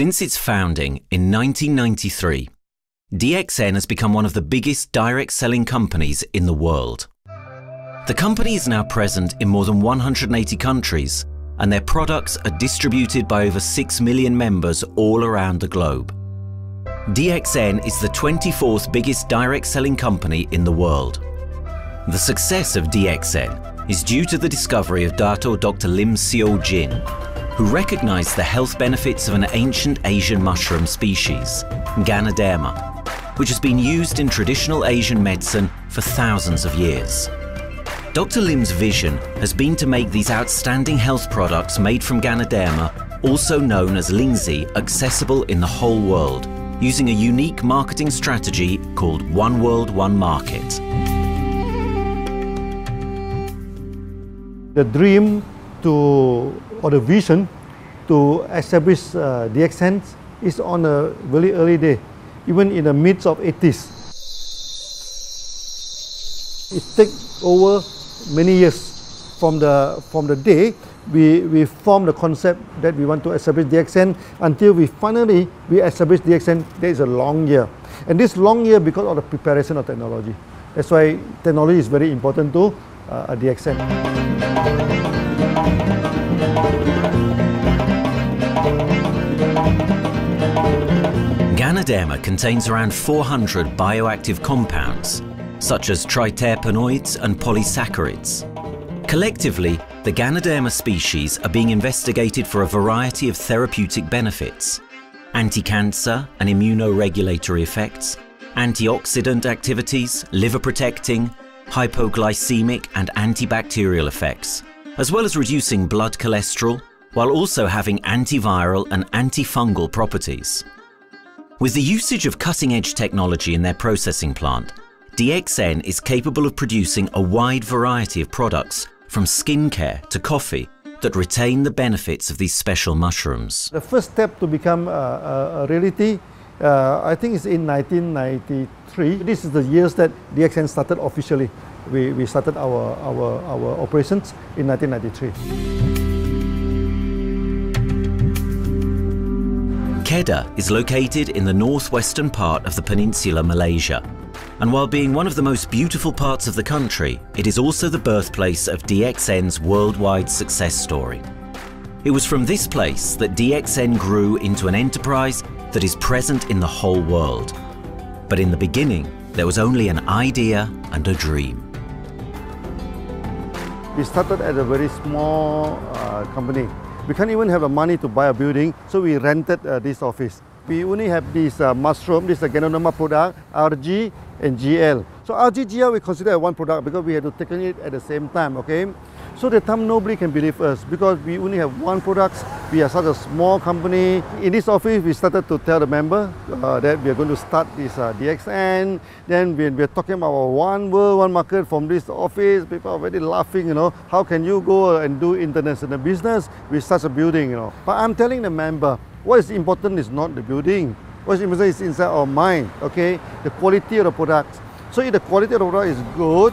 Since its founding in 1993, DXN has become one of the biggest direct selling companies in the world. The company is now present in more than 180 countries, and their products are distributed by over 6 million members all around the globe. DXN is the 24th biggest direct selling company in the world. The success of DXN is due to the discovery of DATO DR LIm, who recognized the health benefits of an ancient Asian mushroom species, Ganoderma, which has been used in traditional Asian medicine for thousands of years. Dr. Lim's vision has been to make these outstanding health products made from Ganoderma, also known as Lingzi, accessible in the whole world, using a unique marketing strategy called One World, One Market. The dream or the vision to establish DXN is on a very early day, even in the midst of 80s. It takes over many years from the day we formed the concept that we want to establish DXN until we finally establish DXN. There is a long year, and this long year because of the preparation of technology. That's why technology is very important to DXN. Ganoderma contains around 400 bioactive compounds, such as triterpenoids and polysaccharides. Collectively, the Ganoderma species are being investigated for a variety of therapeutic benefits: anti-cancer and immunoregulatory effects, antioxidant activities, liver protecting, hypoglycemic and antibacterial effects, as well as reducing blood cholesterol, while also having antiviral and antifungal properties. With the usage of cutting-edge technology in their processing plant, DXN is capable of producing a wide variety of products, from skincare to coffee, that retain the benefits of these special mushrooms. The first step to become a reality, I think, is in 1993. This is the years that DXN started officially. We started our operations in 1993. Kedah is located in the northwestern part of the peninsula Malaysia, and while being one of the most beautiful parts of the country, it is also the birthplace of DXN's worldwide success story. It was from this place that DXN grew into an enterprise that is present in the whole world. But in the beginning, there was only an idea and a dream. We started at a very small company. We can't even have the money to buy a building, so we rented this office. We only have this mushroom, this Ganoderma product, RG and GL. So RG, GL we consider one product because we had to take it at the same time, okay? So at the time nobody can believe us because we only have one product. We are such a small company. In this office, we started to tell the member that we are going to start this DXN. Then we are talking about one world, one market from this office. People are very laughing, you know. How can you go and do international business with such a building, you know? But I'm telling the member, what is important is not the building. What is important is inside our mind, okay? The quality of the product. So if the quality of the product is good,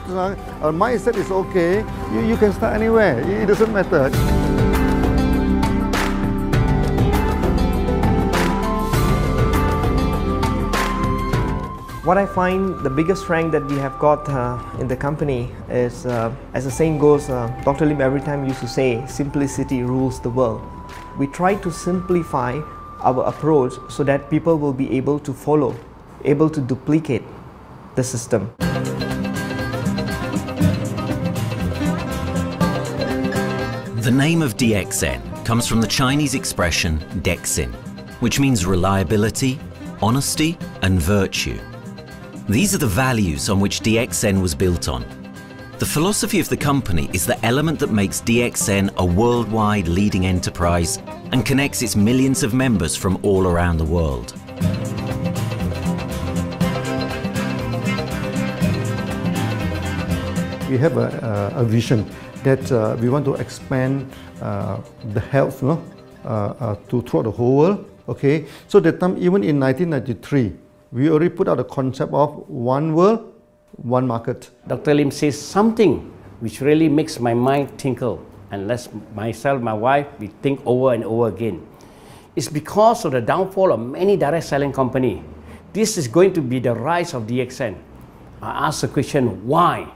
our mindset is okay, you can start anywhere. It doesn't matter. What I find the biggest strength that we have got in the company is, as the saying goes, Dr. Lim every time used to say, simplicity rules the world. We try to simplify our approach so that people will be able to follow, able to duplicate the system. The name of DXN comes from the Chinese expression Dexin, which means reliability, honesty, and virtue. These are the values on which DXN was built on. The philosophy of the company is the element that makes DXN a worldwide leading enterprise and connects its millions of members from all around the world. We have a vision that we want to expand the health throughout the whole world. Okay, so that time, even in 1993, we already put out the concept of one world, one market. Dr. Lim says something which really makes my mind tinkle, and lets myself, my wife, we think over and over again. It's because of the downfall of many direct selling companies. This is going to be the rise of DXN. I ask the question, why?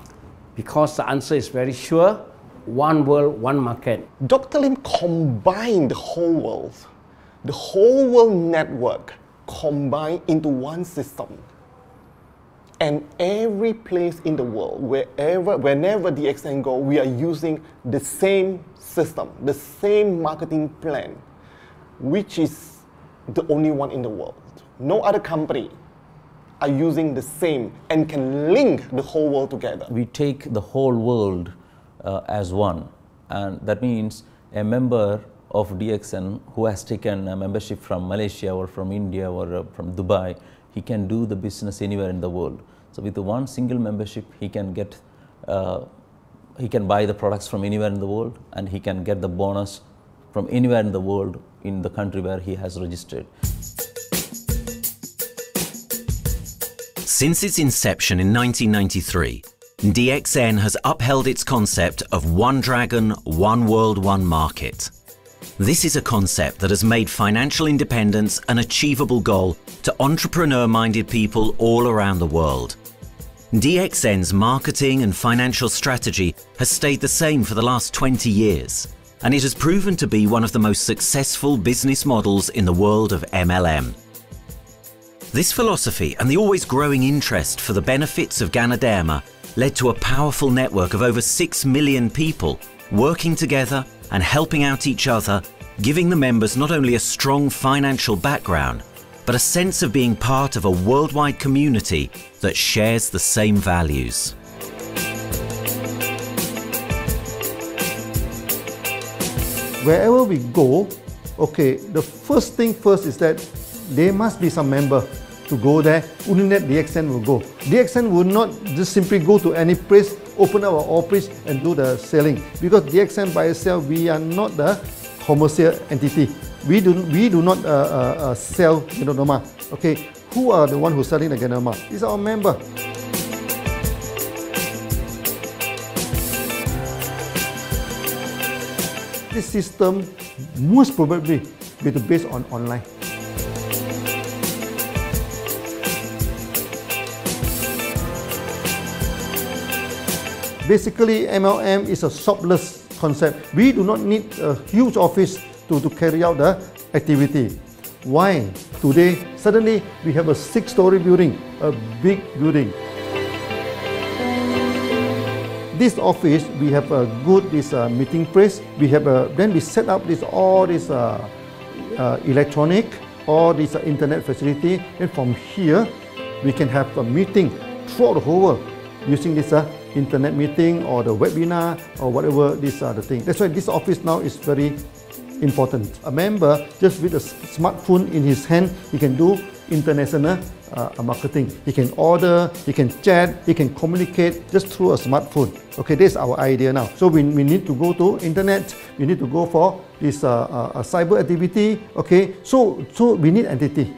Because the answer is very sure, one world, one market. Dr. Lim combined the whole world network combined into one system. And every place in the world, whenever DXN go, we are using the same system, the same marketing plan, which is the only one in the world. No other company are using the same and can link the whole world together. We take the whole world as one, and that means a member of DXN who has taken a membership from Malaysia or from India or from Dubai, he can do the business anywhere in the world. So with the one single membership, he can get, he can buy the products from anywhere in the world, and he can get the bonus from anywhere in the world in the country where he has registered. Since its inception in 1993, DXN has upheld its concept of one dragon, one world, one market. This is a concept that has made financial independence an achievable goal to entrepreneur-minded people all around the world. DXN's marketing and financial strategy has stayed the same for the last 20 years, and it has proven to be one of the most successful business models in the world of MLM. This philosophy and the always growing interest for the benefits of Ganoderma led to a powerful network of over 6 million people working together and helping out each other, giving the members not only a strong financial background, but a sense of being part of a worldwide community that shares the same values. Wherever we go, okay, the first thing first is that there must be some member to go there. Only that DXN will go. DXN will not just simply go to any place, open our office and do the selling. Because DXN by itself, we are not the commercial entity. We do not sell Ganoderma. Okay, who are the one who's selling the Ganoderma? It's our member. This system most probably will be based on online. Basically, MLM is a shopless concept. We do not need a huge office to carry out the activity. Why? Today, suddenly we have a 6-story building, a big building. This office, we have a good meeting place. We have then we set up all this electronic, all this internet facility, and from here we can have a meeting throughout the whole world using this internet meeting or the webinar or whatever these are the things. That's why this office now is very important. A member, just with a smartphone in his hand, he can do international marketing. He can order, he can chat, he can communicate just through a smartphone. Okay, this is our idea now. So we need to go to internet, we need to go for this cyber activity. Okay, so we need entity.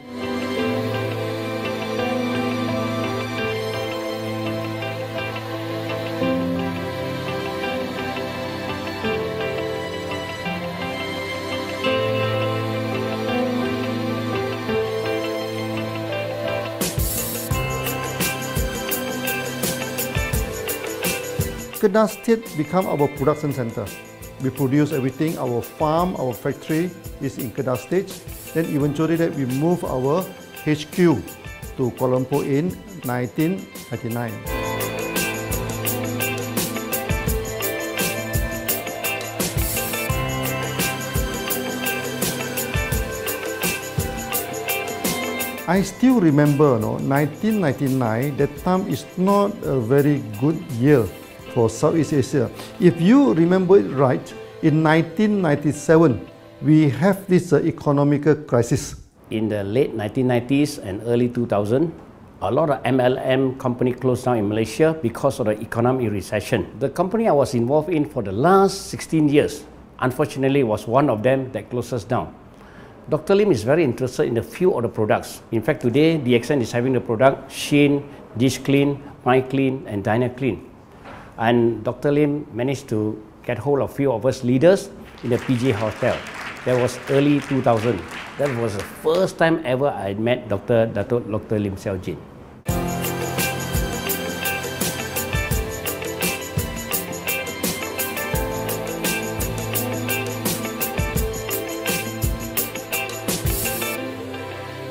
Kedah State become our production center. We produce everything. Our farm, our factory is in Kedah State. Then eventually that we move our HQ to Kuala Lumpur in 1999. I still remember, 1999, that time is not a very good year for Southeast Asia. If you remember it right, in 1997, we have this economic crisis. In the late 1990s and early 2000, a lot of MLM company closed down in Malaysia because of the economic recession. The company I was involved in for the last 16 years, unfortunately, was one of them that closes down. Dr. Lim is very interested in a few of the products. In fact, today, DXN is having the product Sheen, Dish Clean, My Clean, and Diner Clean. And Dr. Lim managed to get hold of a few of us leaders in the PJ Hotel. That was early 2000. That was the first time ever I met Dr. Lim Xiaojin.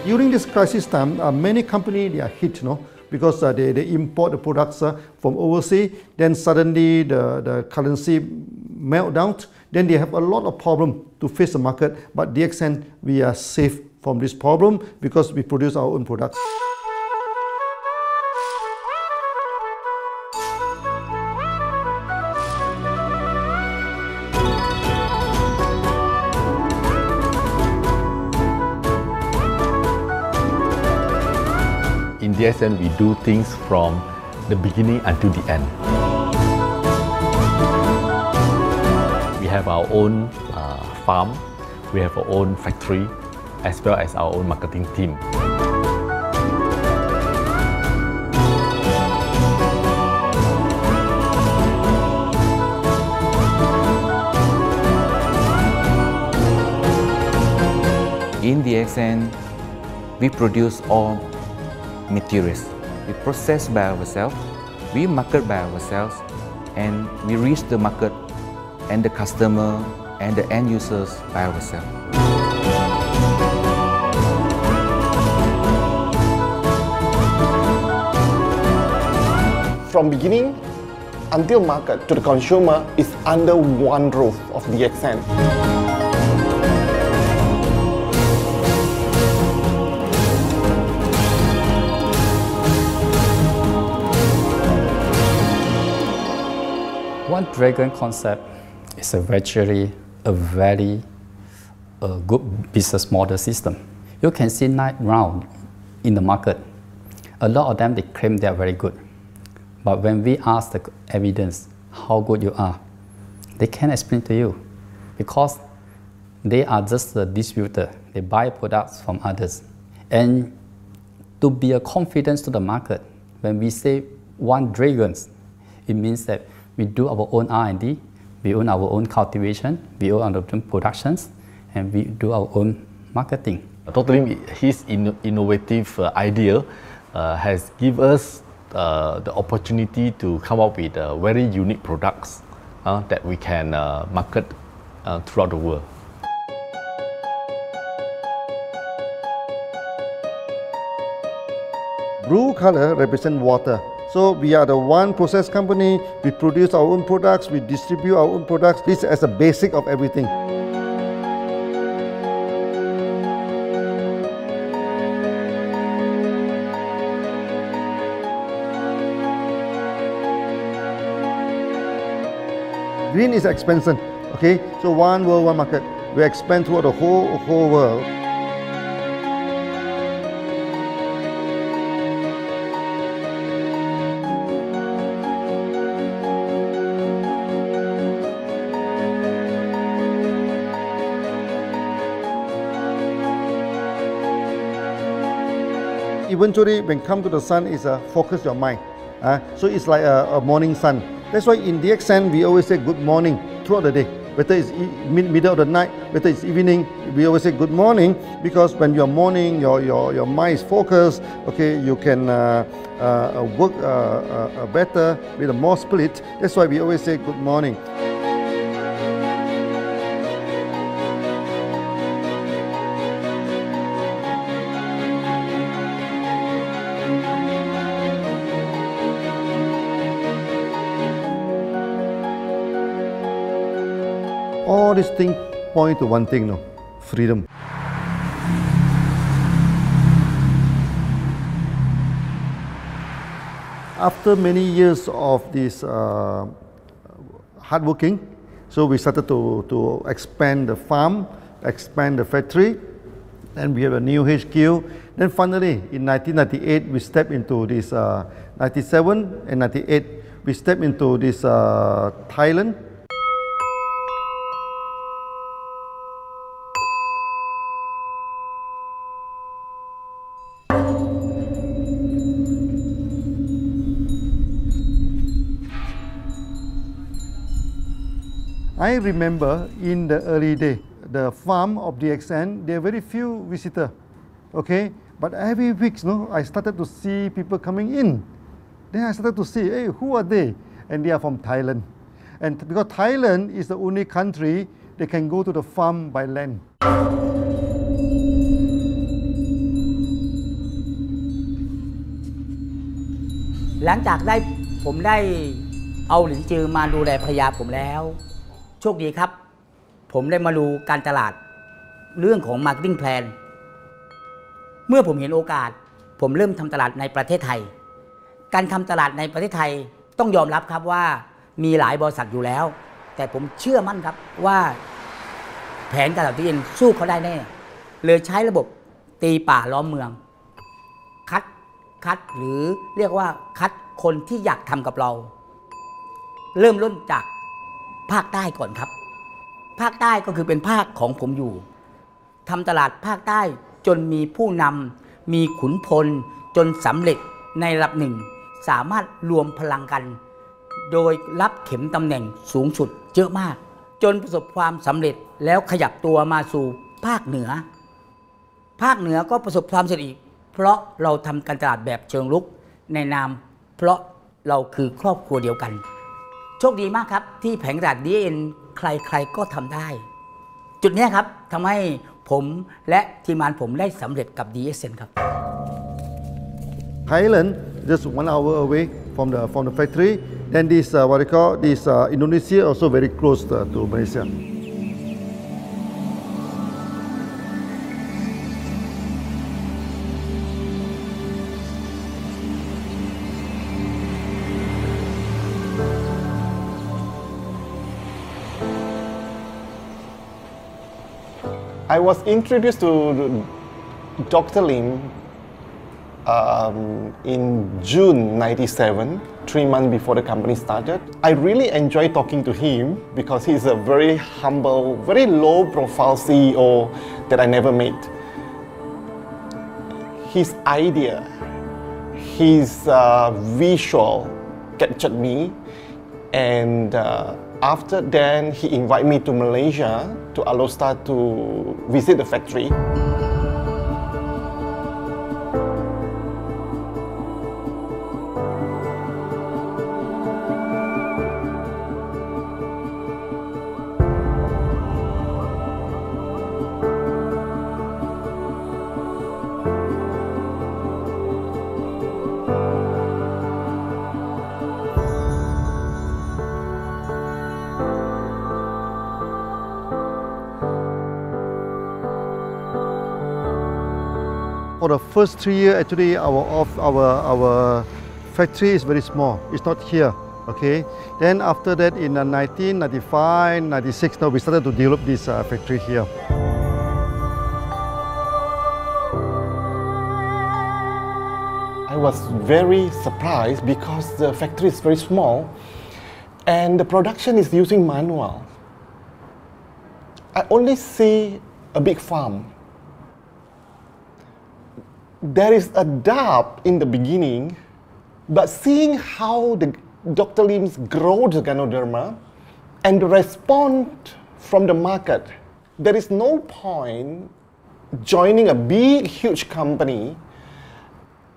During this crisis time, many companies they are hit, because they import the products from overseas. Then suddenly the currency meltdown. Then they have a lot of problem to face the market. But DXN, we are safe from this problem because we produce our own products. In DXN, we do things from the beginning until the end. We have our own farm, we have our own factory, as well as our own marketing team. In DXN, we produce all materials. We process by ourselves, we market by ourselves, and we reach the market and the customer and the end users by ourselves. From beginning until market to the consumer is under one roof of DXN. One Dragon concept is actually a very good business model system. You can see now in the market, a lot of them they claim they are very good. But when we ask the evidence how good you are, they can't explain to you because they are just a distributor. They buy products from others. And to be a confidence to the market, when we say One Dragons, it means that we do our own R&D, we own our own cultivation, we own our own productions, and we do our own marketing. Dr. Lim, his innovative idea has given us the opportunity to come up with very unique products that we can market throughout the world. Blue color represents water. So we are the one process company, we produce our own products, we distribute our own products. This is a basic of everything. Green is expansion, okay? So one world, one market. We expand throughout the whole world. Eventually, when come to the sun, is focus your mind. So it's like a morning sun. That's why in DXN, we always say good morning throughout the day. Whether it's middle of the night, whether it's evening, we always say good morning because when you're morning, your mind is focused. Okay, you can work better with a more spirit. That's why we always say good morning. All these things point to one thing, freedom. After many years of this hard working, so we started to expand the farm, expand the factory, and we have a new HQ. Then finally, in 1998, we stepped into this, 97 and 98, we stepped into this Thailand. I remember in the early day, the farm of DXN, there are very few visitors, okay? But every week, I started to see people coming in. Then I started to see, hey, who are they? And they are from Thailand. And because Thailand is the only country they can go to the farm by land. หลังจากผมได้เอาหลินจือมาดูแลภรรยาผมแล้วโชคดีครับผมได้มาดูการตลาดเรื่องของ Marketing Plan เมื่อผมเห็นโอกาสผมเริ่มทำตลาดในประเทศไทยการทำตลาดในประเทศไทยต้องยอมรับครับว่ามีหลายบริษัทอยู่แล้วแต่ผมเชื่อมั่นครับว่าแผนการตลาดที่DATOสู้เขาได้แน่เลยใช้ระบบตีป่าล้อมเมืองคัดหรือเรียกว่าคัดคนที่อยากทำกับเราเริ่มต้นจากภาคใต้ก่อนครับภาคใต้ก็คือเป็นภาคของผมอยู่ทำตลาดภาคใต้จนมีผู้นำมีขุนพลจนสำเร็จในระดับหนึ่งสามารถรวมพลังกันโดยรับเข็มตำแหน่งสูงสุดเยอะมากจนประสบความสำเร็จแล้วขยับตัวมาสู่ภาคเหนือก็ประสบความสำเร็จอีกเพราะเราทำการตลาดแบบเชิงรุกในนามเพราะเราคือครอบครัวเดียวกันโชคดีมากครับที่แผงตลาดDATOใครก็ทำได้จุดนี้ครับทำให้ผมและทีมงานผมได้สำเร็จกับDATOครับ Thailand just 1 hour away from the factory. Then this what they call this Indonesia also very close to Malaysia. I was introduced to Dr. Lim in June '97, 3 months before the company started. I really enjoy talking to him because he's a very humble, very low-profile CEO that I never met. His idea, his visual captured me, and after then he invited me to Malaysia, to Alostar, to visit the factory. For the first 3 years, actually, our factory is very small. It's not here, okay? Then after that, in 1995, 96, now we started to develop this factory here. I was very surprised because the factory is very small and the production is using manual. I only see a big farm. There is a doubt in the beginning, but seeing how Dr. Lim's grow the Ganoderma and the response from the market, there is no point joining a big, huge company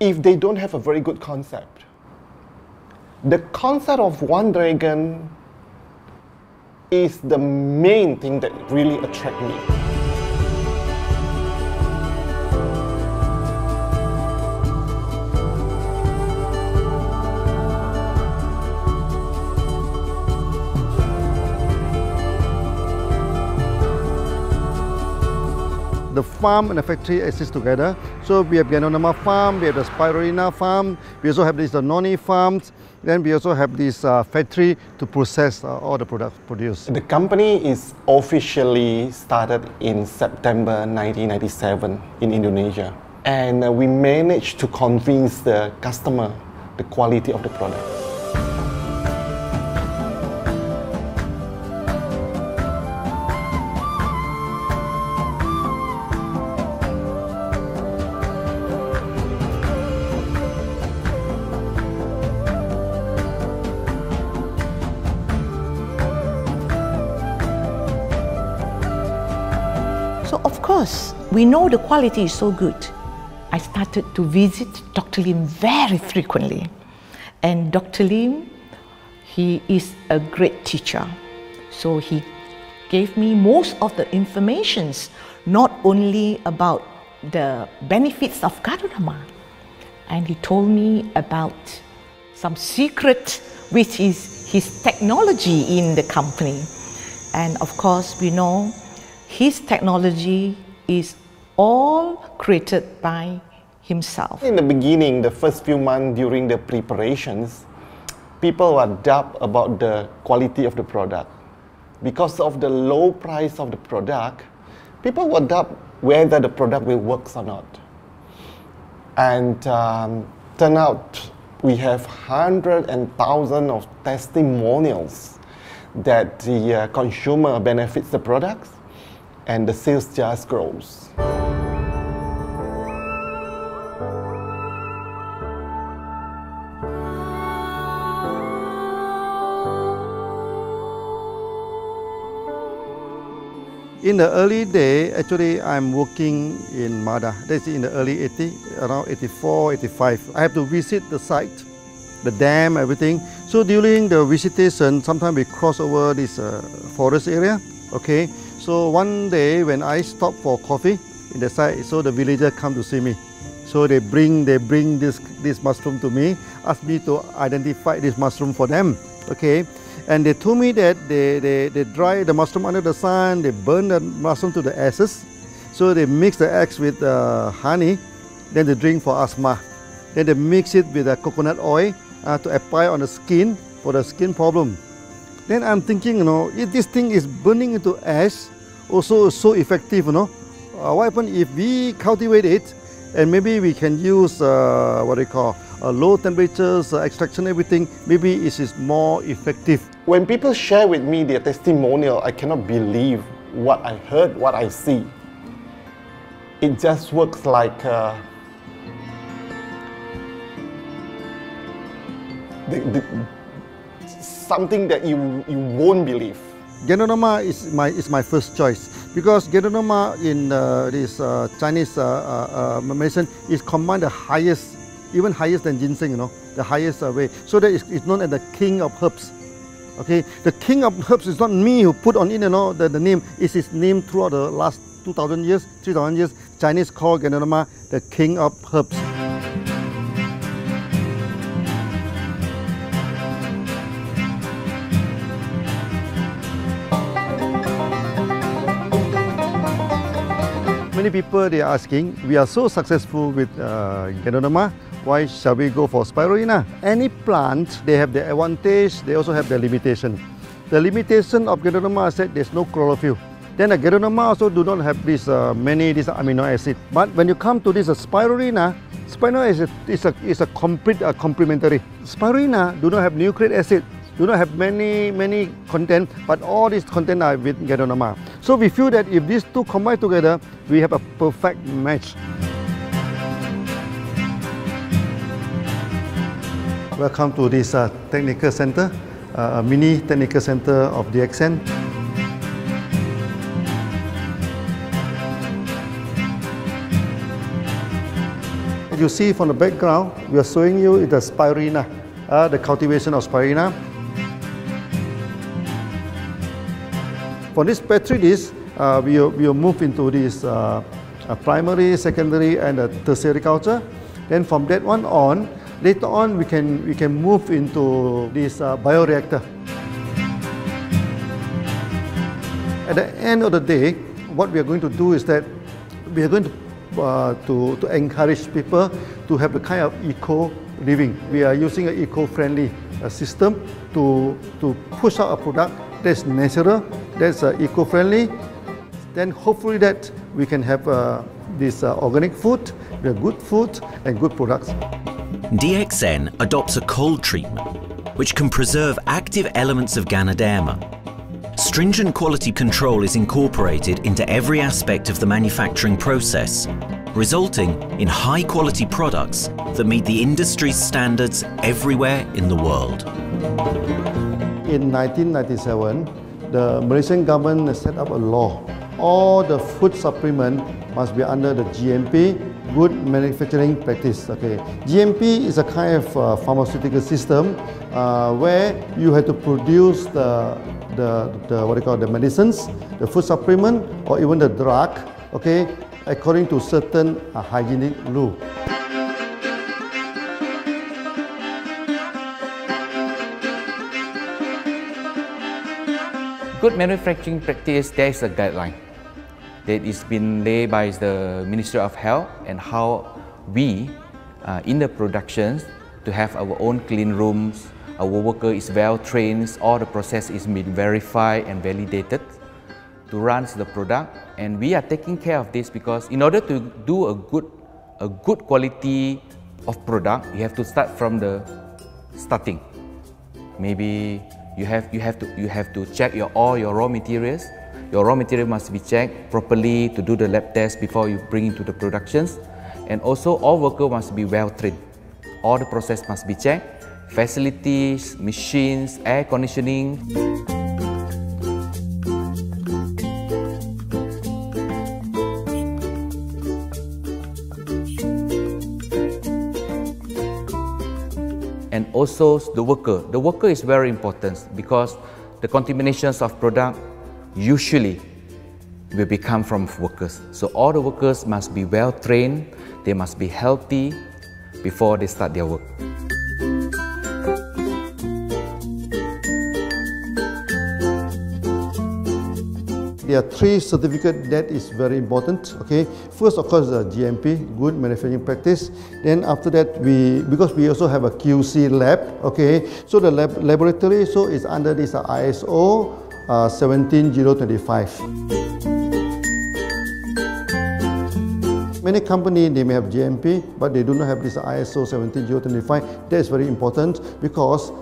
if they don't have a very good concept. The concept of One Dragon is the main thing that really attracts me. The farm and the factory exist together. So we have Ganoderma farm, we have the Spirulina farm, we also have this noni farms, then we also have this factory to process all the products produced. The company is officially started in September 1997 in Indonesia. And we managed to convince the customer the quality of the product. because we know the quality is so good, I started to visit Dr. Lim very frequently. And Dr. Lim, he is a great teacher. So he gave me most of the informations, not only about the benefits of Gadodama, and he told me about some secret, which is his technology in the company. And of course, we know his technology is all created by himself. In the beginning, the first few months during the preparations, people were doubt about the quality of the product. Because of the low price of the product, people were doubt whether the product will work or not. And turn out we have hundreds and thousands of testimonials that the consumer benefits the products and the sales just grows. In the early day, actually, I'm working in Mada. That's in the early 80s, around 84, 85. I have to visit the site, the dam, everything. So during the visitation, sometimes we cross over this forest area. Okay. So one day when I stop for coffee in the site, so the villager come to see me. So they bring this mushroom to me, ask me to identify this mushroom for them. Okay. And they told me that they dry the mushroom under the sun, they burn the mushroom to the ashes. So they mix the eggs with honey, then they drink for asthma. Then they mix it with coconut oil to apply on the skin for the skin problem. Then I'm thinking, you know, if this thing is burning into ash, also so effective, you know, what happens if we cultivate it and maybe we can use what they call low temperatures, extraction, everything, maybe it is more effective. When people share with me their testimonial, I cannot believe what I heard, what I see. It just works like something that you won't believe. Gadodama is my first choice because Gadodama in this Chinese medicine is combined the highest, even higher than ginseng, you know, the highest way. So that it's known as the king of herbs. Okay, the king of herbs is not me who put on it, you know, the name. It's his name throughout the last 2,000 years, 3,000 years. Chinese call Gadodama the king of herbs. Many people they are asking, we are so successful with Gadodama, why shall we go for spirulina? Any plant, they have their advantage, they also have their limitation. The limitation of Gadodama is that there's no chlorophyll. Then the Gadodama also do not have this many amino acid. But when you come to this spirulina, spirulina is a complete complementary. Spirulina do not have nucleic acid, do not have many content, but all these content are with Gadodama. So we feel that if these two combine together, we have a perfect match. Welcome to this technical center, a mini technical center of DXN. As you see from the background, we are showing you the spirulina, the cultivation of spirulina. For this petri dish, we will move into this primary, secondary, and tertiary culture. Then from that one on, later on we can move into this bioreactor. At the end of the day, what we are going to do is that we are going to encourage people to have the kind of eco living. We are using an eco-friendly system to push out a product that's natural, that's eco-friendly. Then hopefully that we can have this organic food, good food and good products. DXN adopts a cold treatment which can preserve active elements of Ganoderma. Stringent quality control is incorporated into every aspect of the manufacturing process, resulting in high-quality products that meet the industry's standards everywhere in the world. In 1997, the Malaysian government set up a law all the food supplement must be under the GMP, good manufacturing practice. Okay, GMP is a kind of pharmaceutical system where you have to produce the what they call the medicines, the food supplement, or even the drug. Okay, according to certain hygienic rule. Good manufacturing practice, there is a guideline that is been laid by the Ministry of Health, and how we in the productions to have our own clean rooms, our worker is well trained, all the process is been verified and validated to run the product, and we are taking care of this because in order to do a good quality of product, you have to start from the starting. Maybe you have to check all your raw materials. Your raw material must be checked properly to do the lab test before you bring into the productions. And also all workers must be well trained. All the process must be checked. Facilities, machines, air conditioning. And also the worker. The worker is very important because the contaminations of product usually will become from workers. So all the workers must be well trained, they must be healthy before they start their work. There are three certificates that is very important. Okay, first of course the GMP, good manufacturing practice. Then after that because we also have a QC lab. Okay, so the laboratory is under this ISO 17025. Many companies, they may have GMP, but they do not have this ISO 17025. That is very important because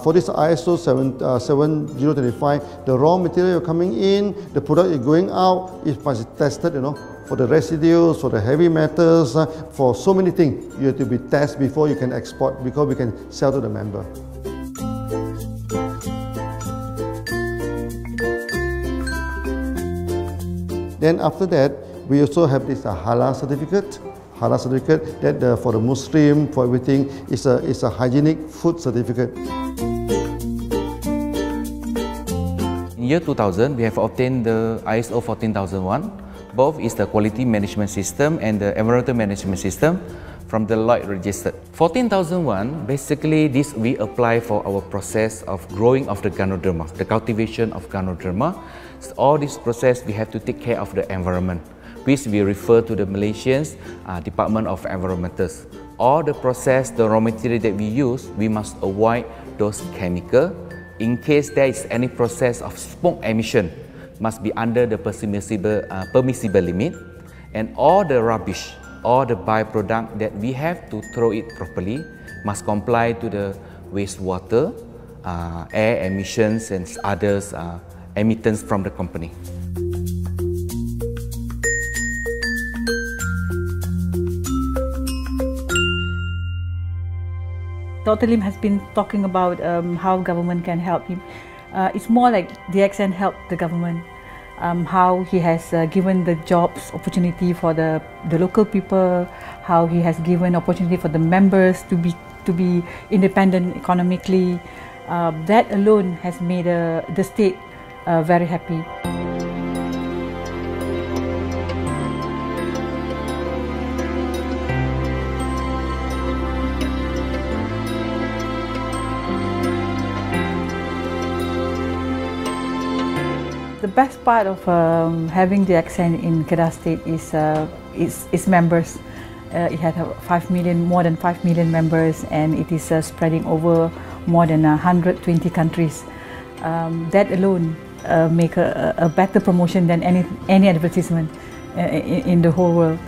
for this ISO 17025, the raw material coming in, the product is going out, it must be tested, for the residues, for the heavy metals, for so many things. You have to be tested before you can export, because we can sell to the member. Then after that, we also have this halal certificate. Halal certificate that for the Muslim, for everything, is a hygienic food certificate. In year 2000, we have obtained the ISO 14001. Both is the quality management system and the environmental management system from the Lloyd registered. 14001, basically this we apply for our process of growing of the Ganoderma, the cultivation of Ganoderma. So all this process we have to take care of the environment, which we refer to the Malaysian Department of Environmentals. All the process, the raw material that we use, we must avoid those chemicals. In case there is any process of smoke emission, must be under the permissible limit. And all the rubbish, all the byproduct that we have to throw it properly, must comply to the wastewater, air emissions and others emittance from the company. Dr. Lim has been talking about how government can help him. It's more like DXN helped the government, how he has given the jobs opportunity for the local people, how he has given opportunity for the members to be independent economically. That alone has made the state very happy. The best part of having the DXN in Kedah State is its members. It has more than 5 million members, and it is spreading over more than 120 countries. That alone make a better promotion than any advertisement in the whole world.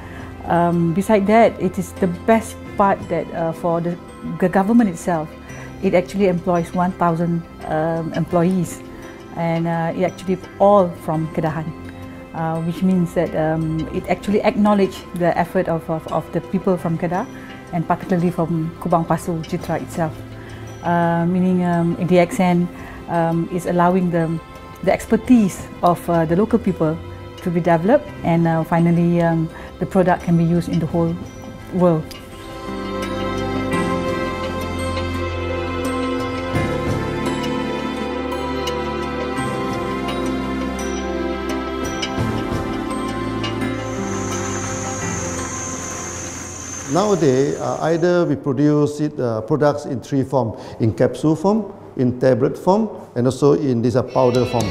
Besides that, it is the best part that for the government itself, it actually employs 1,000 employees. And it actually all from Kedahan, which means that it actually acknowledges the effort of the people from Kedah, and particularly from Kubang Pasu Citra itself. Meaning DXN is allowing the expertise of the local people to be developed, and finally the product can be used in the whole world. Nowadays, either we produce products in three forms: in capsule form, in tablet form, and also in this powder form.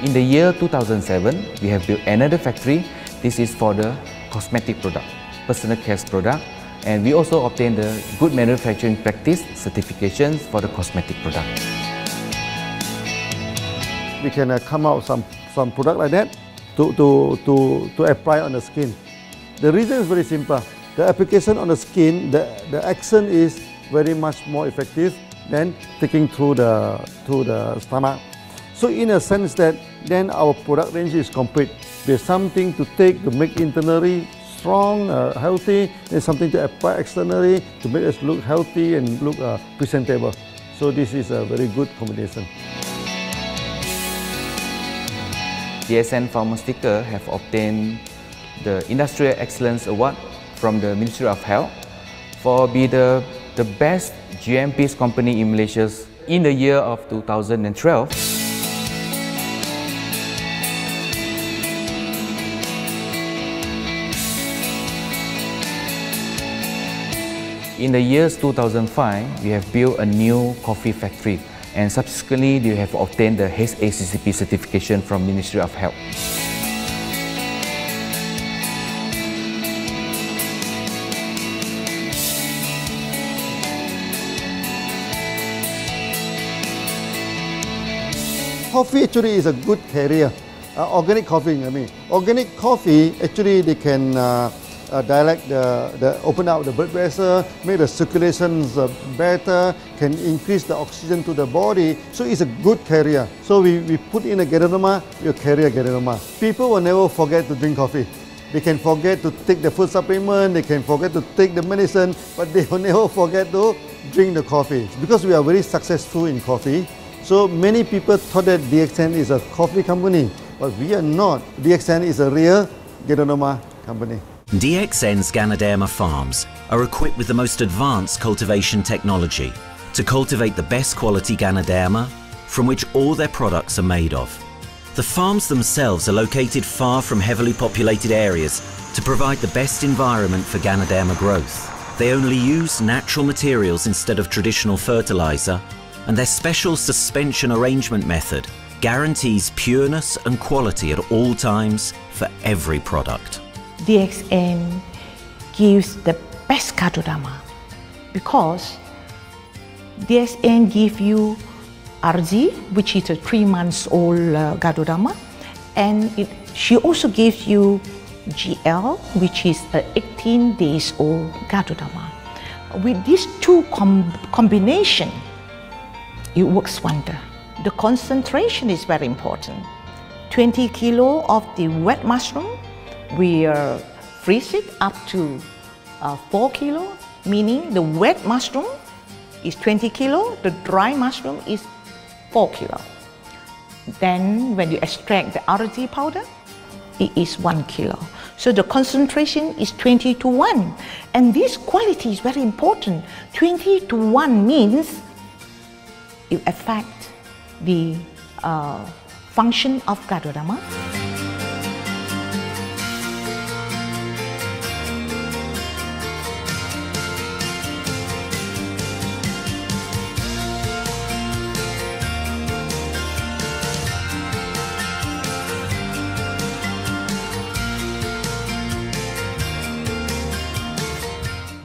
In the year 2007, we have built another factory. This is for the cosmetic product, personal care product, and we also obtained the Good Manufacturing Practice certifications for the cosmetic product. We can come out some product like that to apply on the skin. The reason is very simple. The application on the skin, the action is very much more effective than taking through the stomach. So in a sense that then our product range is complete. There's something to take to make internally strong, healthy, and something to apply externally to make us look healthy and look presentable. So this is a very good combination. DXN Pharmaceutical have obtained the Industrial Excellence Award from the Ministry of Health for being the best GMP company in Malaysia in the year of 2012. In the years 2005, we have built a new coffee factory, and subsequently we have obtained the HACCP certification from Ministry of Health. Coffee actually is a good career. Organic coffee, I mean. Organic coffee, actually they can open up the blood vessel, make the circulations better, can increase the oxygen to the body. So it's a good carrier. So we put in a Ganoderma, you carry a Ganoderma. People will never forget to drink coffee. They can forget to take the food supplement, they can forget to take the medicine, but they will never forget to drink the coffee. Because we are very successful in coffee, so many people thought that DXN is a coffee company, but we are not. DXN is a real Ganoderma company. DXN's Ganoderma farms are equipped with the most advanced cultivation technology to cultivate the best quality Ganoderma from which all their products are made of. The farms themselves are located far from heavily populated areas to provide the best environment for Ganoderma growth. They only use natural materials instead of traditional fertilizer, and their special suspension arrangement method guarantees pureness and quality at all times for every product. DXN gives the best Ganoderma because DXN gives you RG, which is a 3 months old Ganoderma, and she also gives you GL, which is a 18 days old Ganoderma. With these two combination, it works wonder. The concentration is very important. 20 kilo of the wet mushroom, we freeze it up to 4 kilo, meaning the wet mushroom is 20 kilo, the dry mushroom is 4 kilo. Then when you extract the RG powder, it is 1 kilo. So the concentration is 20 to 1. And this quality is very important. 20 to 1 means it affects the function of Ganoderma.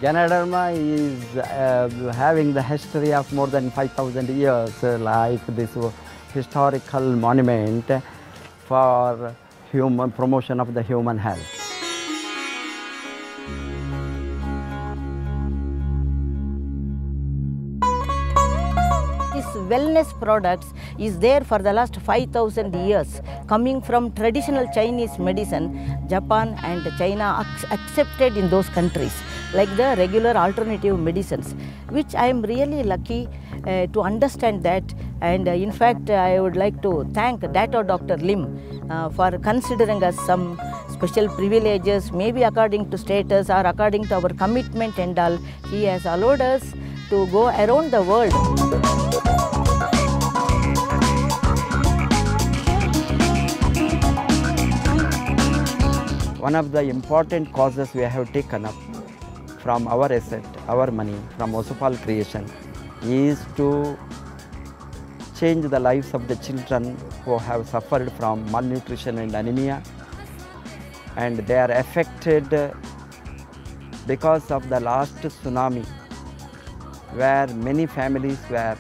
Ganoderma is having the history of more than 5,000 years, like this historical monument for human promotion of the human health. This wellness products is there for the last 5,000 years, coming from traditional Chinese medicine. Japan and China accepted in those countries, like the regular alternative medicines, which I am really lucky to understand that. And in fact, I would like to thank DATO Dr. Lim for considering us some special privileges, maybe according to status or according to our commitment and all. He has allowed us to go around the world. One of the important causes we have taken up from our asset, our money, from Osopal creation, is to change the lives of the children who have suffered from malnutrition and anemia, and they are affected because of the last tsunami, where many families were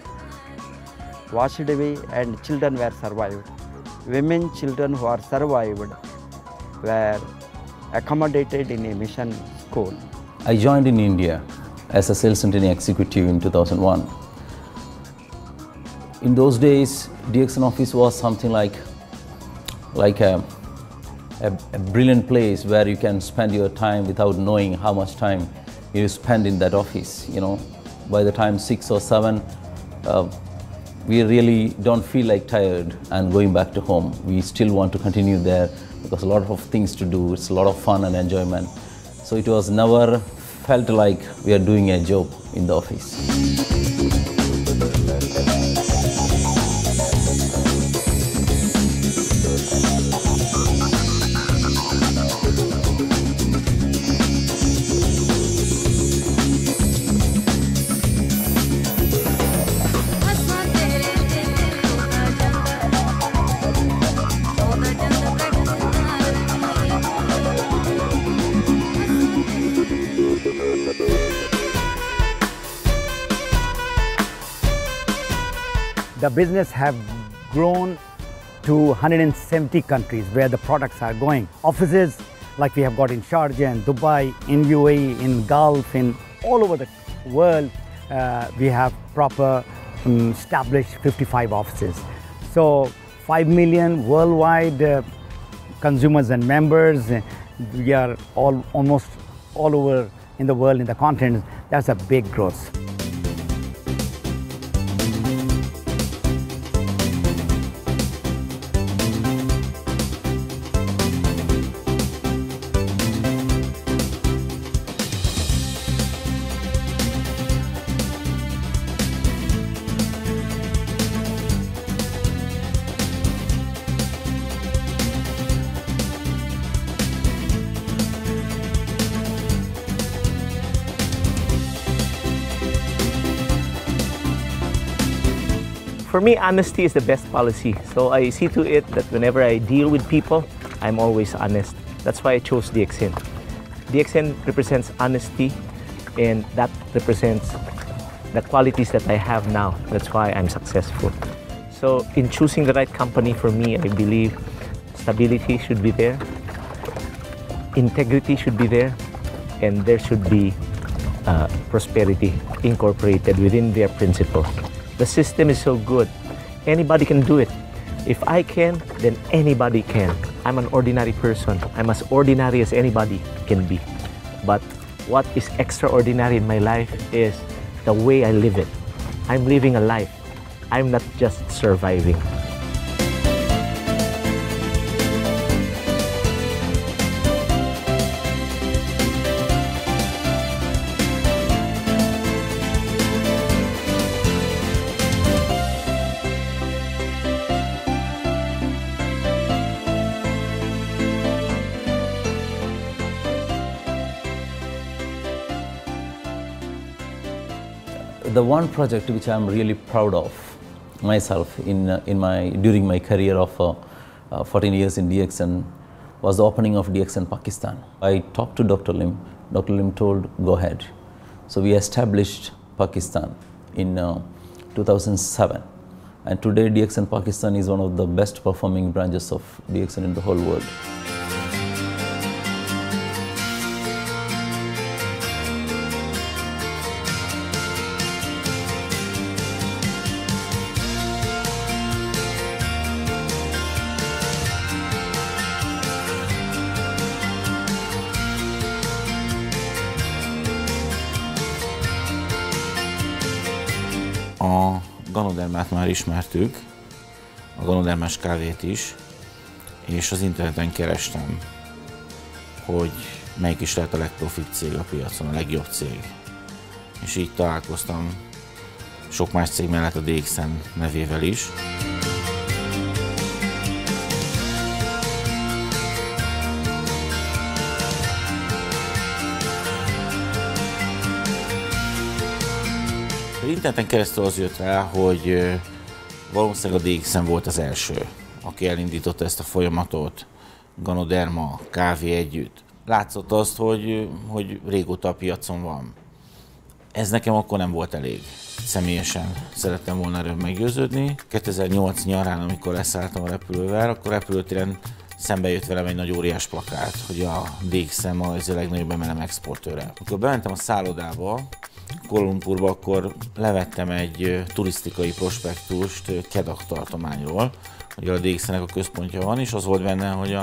washed away and children were survived. Women, children who are survived were accommodated in a mission school. I joined in India as a sales and training executive in 2001. In those days, DXN office was something like a brilliant place where you can spend your time without knowing how much time you spend in that office. You know, by the time 6 or 7, we really don't feel like tired and going back to home. We still want to continue there because a lot of things to do. It's a lot of fun and enjoyment. So it was never felt like we are doing a job in the office. The business have grown to 170 countries where the products are going. Offices like we have got in Sharjah and Dubai, in UAE, in Gulf, in all over the world, we have proper established 55 offices. So 5 million worldwide consumers and members. We are almost all over in the world, in the continent. That's a big growth. For me, honesty is the best policy. So I see to it that whenever I deal with people, I'm always honest. That's why I chose DXN. DXN represents honesty, and that represents the qualities that I have now. That's why I'm successful. So in choosing the right company for me, I believe stability should be there, integrity should be there, and there should be prosperity incorporated within their principle. The system is so good, anybody can do it. If I can, then anybody can. I'm an ordinary person. I'm as ordinary as anybody can be. But what is extraordinary in my life is the way I live it. I'm living a life. I'm not just surviving. The one project which I'm really proud of myself during my career of 14 years in DXN was the opening of DXN Pakistan. I talked to Dr. Lim. Dr. Lim told, go ahead. So we established Pakistan in 2007. And today DXN Pakistan is one of the best performing branches of DXN in the whole world. A ganodermát már ismertük, a ganodermás kávét is, és az interneten kerestem, hogy melyik is lehet a legprofit cég a piacon, a legjobb cég. És így találkoztam sok más cég mellett a DXN nevével is. Interneten keresztül az jött rá, hogy valószínűleg a DXN volt az első, aki elindította ezt a folyamatot, ganoderma, kávé együtt. Látszott azt, hogy régóta a piacon van. Ez nekem akkor nem volt elég. Személyesen szerettem volna erről meggyőződni. 2008 nyarán, amikor leszálltam a repülővel, akkor repülőtéren szembe jött velem egy nagy óriás plakát, hogy a DXN ma ez a legnagyobb MLM exportőre. Amikor bementem a szállodába, Kuala Lumpurba, akkor levettem egy turisztikai prospektust Kedah tartományról, hogy a DXN-nek a központja van, és az volt benne, hogy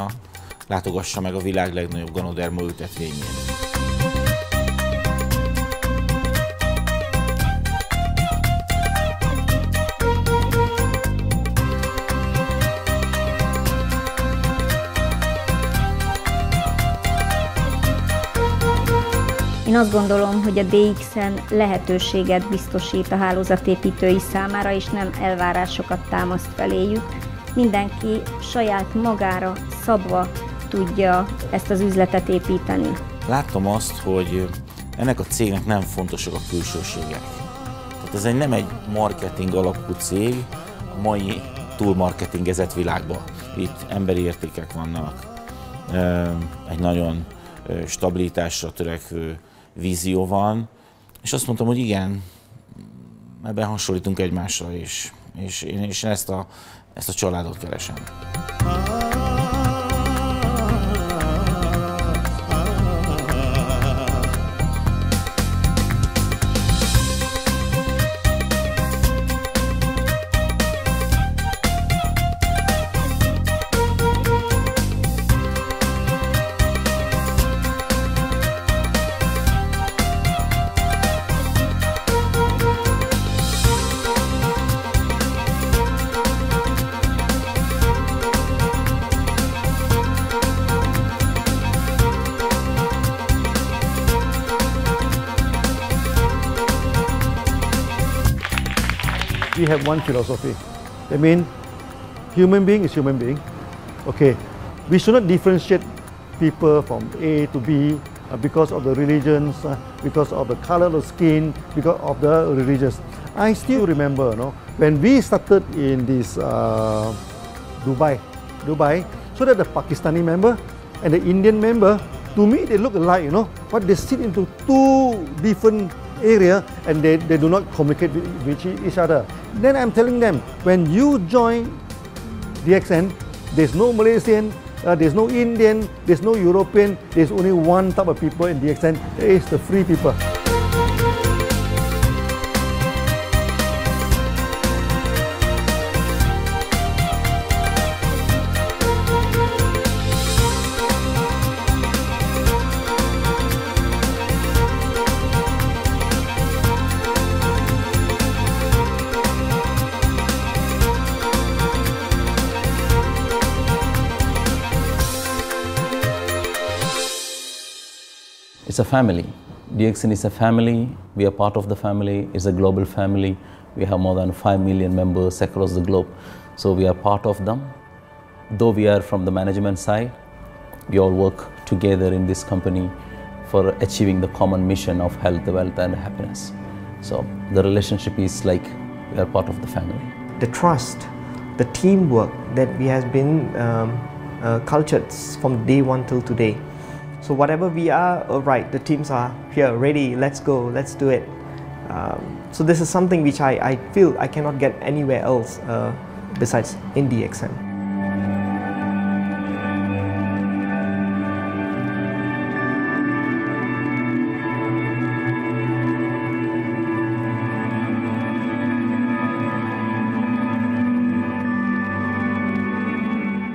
látogassa meg a világ legnagyobb ganoderma ültetvényét. Én azt gondolom, hogy a DXN lehetőséget biztosít a hálózatépítői számára, és nem elvárásokat támaszt feléjük. Mindenki saját magára szabva tudja ezt az üzletet építeni. Láttam azt, hogy ennek a cégnek nem fontosak a külsőségek. Tehát ez nem egy marketing alapú cég a mai túlmarketingezett világban. Itt emberi értékek vannak, egy nagyon stabilitásra törekvő vízió van, és azt mondtam, hogy igen, ebben hasonlítunk egymásra is, és én ezt a családot keresem. We have one philosophy. I mean, human being is human being. Okay, we should not differentiate people from A to B because of the religions, because of the color of the skin, because of the religions. I still remember, when we started in this Dubai, so that the Pakistani member and the Indian member, to me they look alike, but they sit into two different area and they do not communicate with each other. Then I'm telling them, when you join DXN, there's no Malaysian, there's no Indian, there's no European, there's only one type of people in DXN, it is the free people. It's a family. DXN is a family. We are part of the family. It's a global family. We have more than 5 million members across the globe. So we are part of them. Though we are from the management side, we all work together in this company for achieving the common mission of health, wealth and happiness. So the relationship is like we are part of the family. The trust, the teamwork that we have been cultured from day one till today. So whatever we are, right, the teams are here, ready, let's go, let's do it. So this is something which I feel I cannot get anywhere else besides in DXN.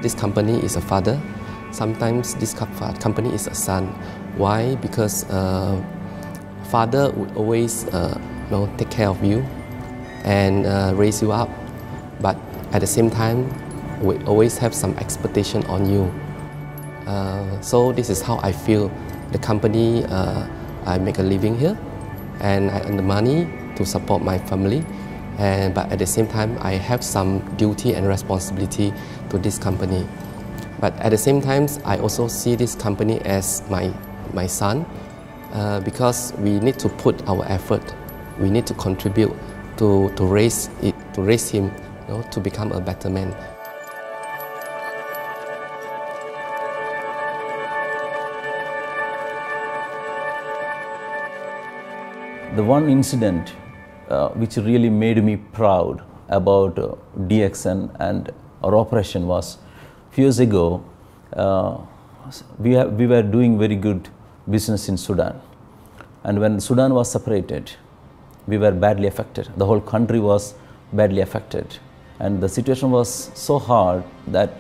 This company is a father. Sometimes this company is a son. Why? Because father would always take care of you, and raise you up. But at the same time, we always have some expectation on you. So this is how I feel. The company, I make a living here, and I earn the money to support my family. But at the same time, I have some duty and responsibility to this company. But at the same time, I also see this company as my son, because we need to put our effort. We need to contribute to raise him, to become a better man. The one incident which really made me proud about DXN and our operation was a few years ago. We were doing very good business in Sudan, and when Sudan was separated, we were badly affected. The whole country was badly affected, and the situation was so hard that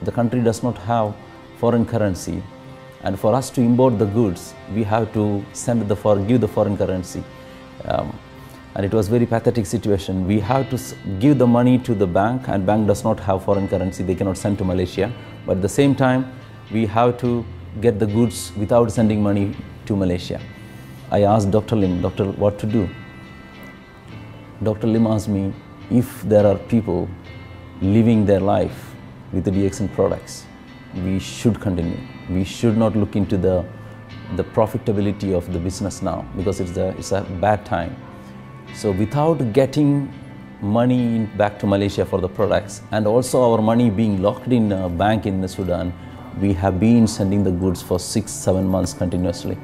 the country does not have foreign currency, and for us to import the goods, we have to give the foreign currency. And it was very pathetic situation. We have to give the money to the bank, and bank does not have foreign currency. They cannot send to Malaysia. But at the same time, we have to get the goods without sending money to Malaysia. I asked Dr. Lim, "Doctor, what to do?" Dr. Lim asked me, if there are people living their life with the DXN products, we should continue. We should not look into the profitability of the business now, because it's a bad time. So without getting money back to Malaysia for the products, and also our money being locked in a bank in Sudan, we have been sending the goods for 6-7 months continuously.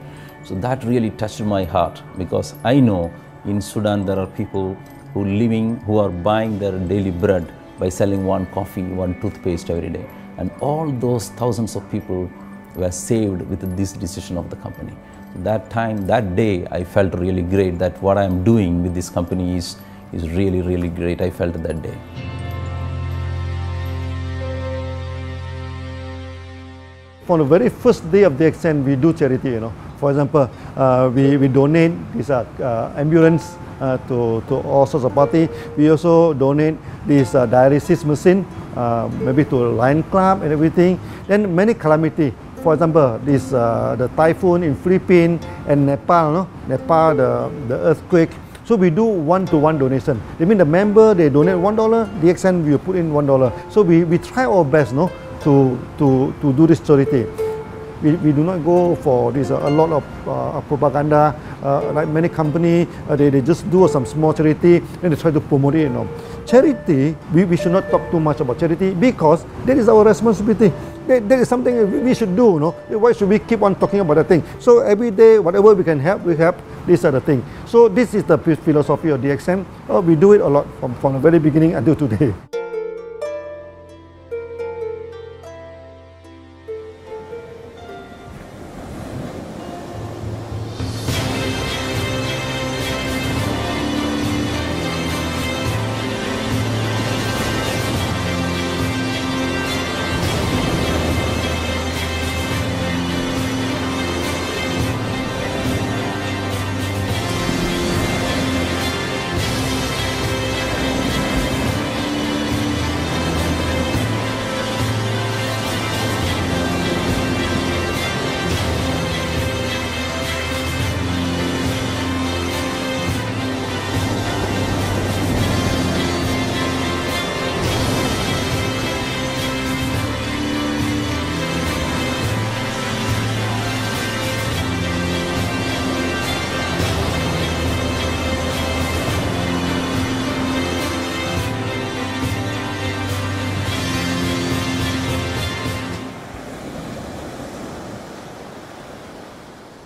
So that really touched my heart, because I know in Sudan there are people who are buying their daily bread by selling one coffee, one toothpaste every day. And all those thousands of people were saved with this decision of the company. That day, I felt really great that what I am doing with this company is really, really great. I felt that day. On the very first day of DXN, we do charity, For example, we donate this ambulance to all sorts of party. We also donate this dialysis machine, maybe to Lion Club and everything. Then many calamity. For example, the typhoon in Philippines and Nepal, Nepal, the earthquake. So we do one-to-one donation. That means the member, they donate $1, DXN will put in $1. So we try our best, to do this charity. We do not go for this a lot of propaganda, like many companies. They just do some small charity and they try to promote it. Charity, we should not talk too much about charity, because that is our responsibility. That is something we should do. Why should we keep on talking about that thing? So every day, whatever we can help, we help. These are the things. So this is the philosophy of DXN. We do it a lot from the very beginning until today.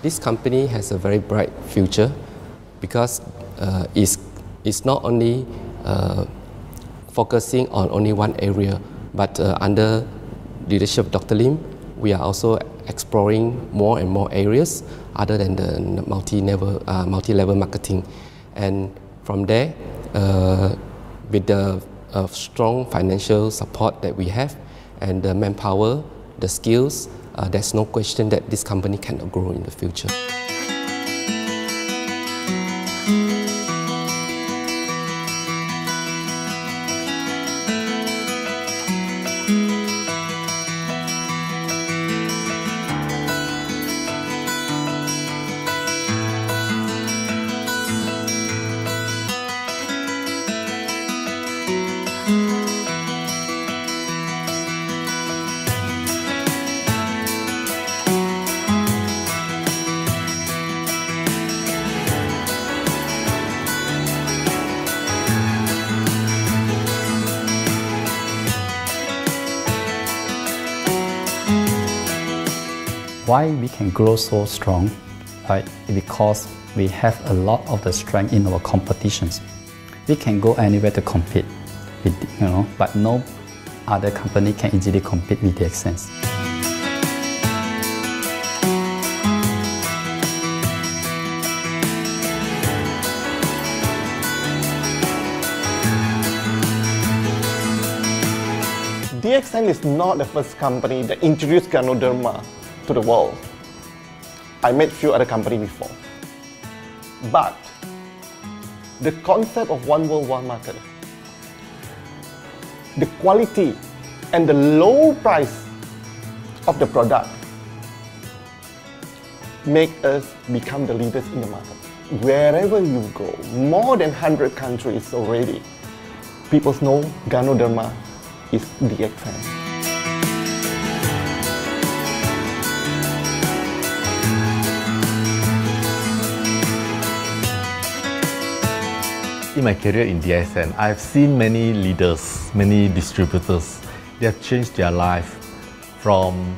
This company has a very bright future, because it's not only focusing on only one area, but under leadership of Dr. Lim, we are also exploring more and more areas other than the multi-level marketing. And from there, with the strong financial support that we have and the manpower, the skills, there's no question that this company cannot grow in the future. Why we can grow so strong? Right? Because we have a lot of the strength in our competitions. We can go anywhere to compete, but no other company can easily compete with DXN. DXN is not the first company that introduced Ganoderma to the world. I met few other companies before. But the concept of one world, one market, the quality and the low price of the product make us become the leaders in the market. Wherever you go, more than 100 countries already, people know Ganoderma is DXN. In my career in DXN, I've seen many leaders, many distributors. They have changed their life from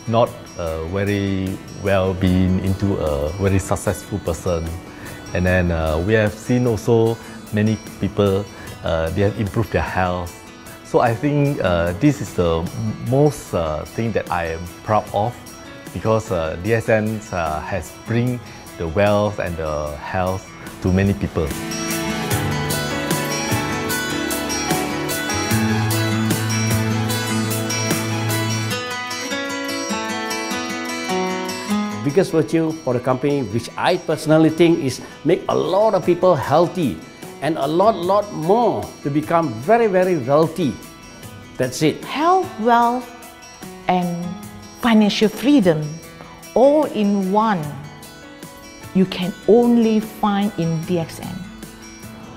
not very well-being into a very successful person. And then we have seen also many people, they have improved their health. So I think this is the most thing that I am proud of, because DXN has bring the wealth and the health to many people. Biggest virtue for the company, which I personally think is make a lot of people healthy and a lot more to become very wealthy. That's it. Health, wealth, and financial freedom all in one. You can only find in DXN.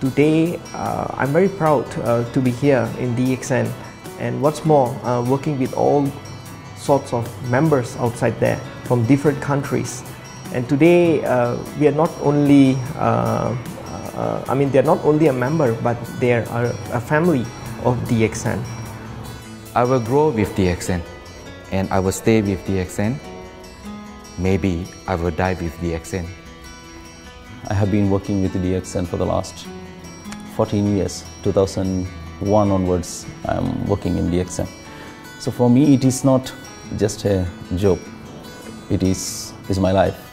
Today, I'm very proud to be here in DXN, and what's more, working with all sorts of members outside there from different countries. And today, we are not only, they're not only a member, but they are a family of DXN. I will grow with DXN, and I will stay with DXN. Maybe I will die with DXN. I have been working with DXN for the last 14 years. 2001 onwards, I am working in DXN. So for me, it is not just a job. It is my life.